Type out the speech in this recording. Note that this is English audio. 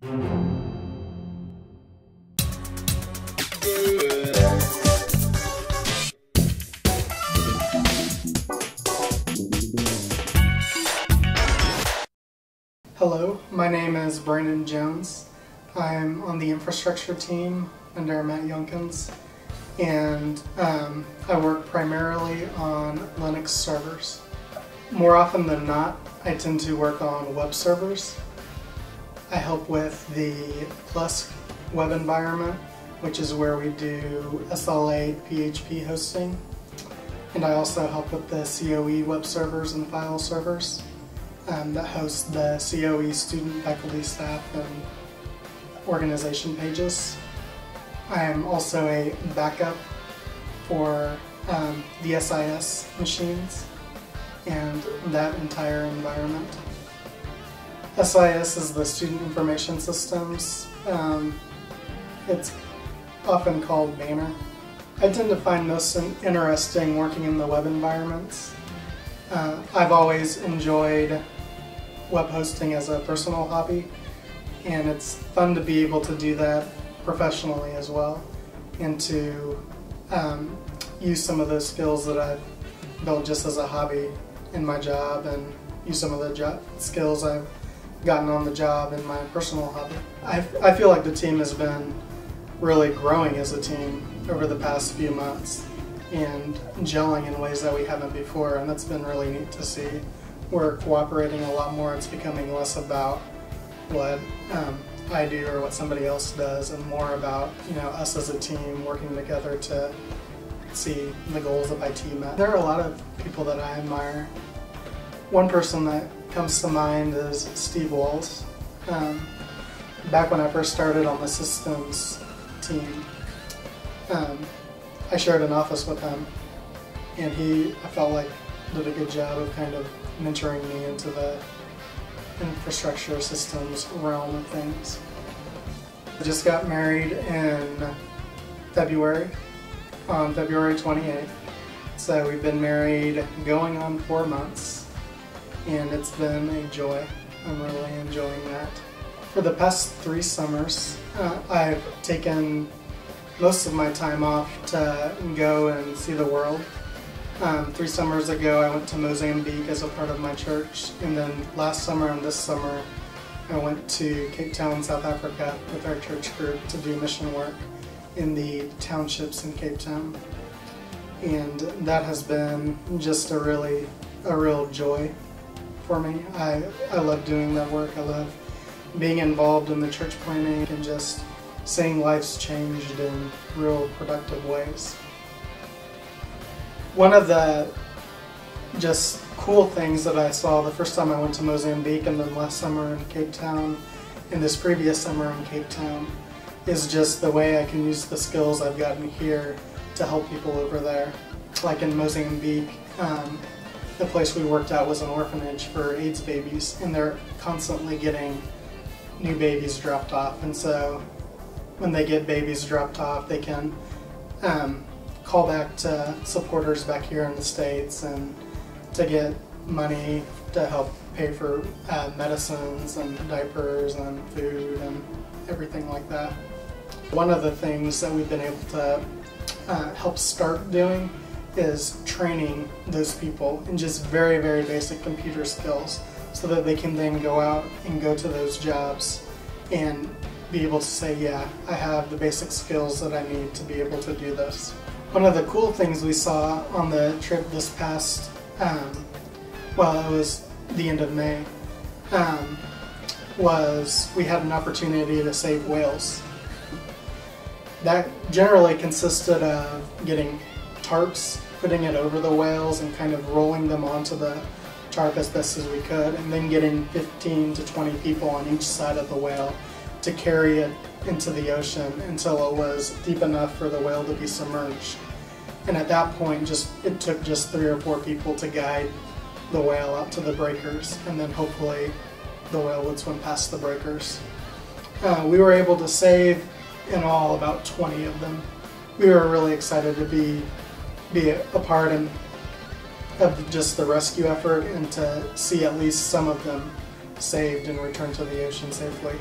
Hello, my name is Brandon Jones. I'm on the infrastructure team under Matt Youngkins, and I work primarily on Linux servers. More often than not, I tend to work on web servers. I help with the Plus web environment, which is where we do SLA PHP hosting, and I also help with the COE web servers and file servers that host the COE student, faculty, staff, and organization pages. I am also a backup for the SIS machines and that entire environment. SIS is the Student Information Systems. It's often called Banner. I tend to find most interesting working in the web environments. I've always enjoyed web hosting as a personal hobby, and it's fun to be able to do that professionally as well, and to use some of those skills that I've built just as a hobby in my job, and use some of the skills I've gotten on the job in my personal hobby. I feel like the team has been really growing as a team over the past few months and gelling in ways that we haven't before, and that's been really neat to see. We're cooperating a lot more. It's becoming less about what I do or what somebody else does, and more about, you know, us as a team working together to see the goals of IT met. There are a lot of people that I admire. One person that comes to mind is Steve Walls. Back when I first started on the systems team, I shared an office with him, and I felt like did a good job of kind of mentoring me into the infrastructure systems realm of things. I just got married in February, on February 28th. So we've been married going on 4 months, and it's been a joy. I'm really enjoying that. For the past 3 summers, I've taken most of my time off to go and see the world. 3 summers ago I went to Mozambique as a part of my church, and then last summer and this summer I went to Cape Town, South Africa with our church group to do mission work in the townships in Cape Town. And that has been just a real joy for me. I love doing that work. I love being involved in the church planning and just seeing lives changed in real productive ways. One of the just cool things that I saw the first time I went to Mozambique, and then last summer in Cape Town, and this previous summer in Cape Town, is just the way I can use the skills I've gotten here to help people over there. Like in Mozambique, the place we worked at was an orphanage for AIDS babies, and they're constantly getting new babies dropped off, and so when they get babies dropped off, they can call back to supporters back here in the States and to get money to help pay for medicines and diapers and food and everything like that. One of the things that we've been able to help start doing is training those people in just very, very basic computer skills so that they can then go out and go to those jobs and be able to say, yeah, I have the basic skills that I need to be able to do this. One of the cool things we saw on the trip this past, well, it was the end of May, was we had an opportunity to save whales. That generally consisted of getting tarps, putting it over the whales and kind of rolling them onto the tarp as best as we could, and then getting 15 to 20 people on each side of the whale to carry it into the ocean until it was deep enough for the whale to be submerged. And at that point, it took just 3 or 4 people to guide the whale out to the breakers, and then hopefully the whale would swim past the breakers. We were able to save in all about 20 of them. We were really excited to be a part of just the rescue effort and to see at least some of them saved and returned to the ocean safely.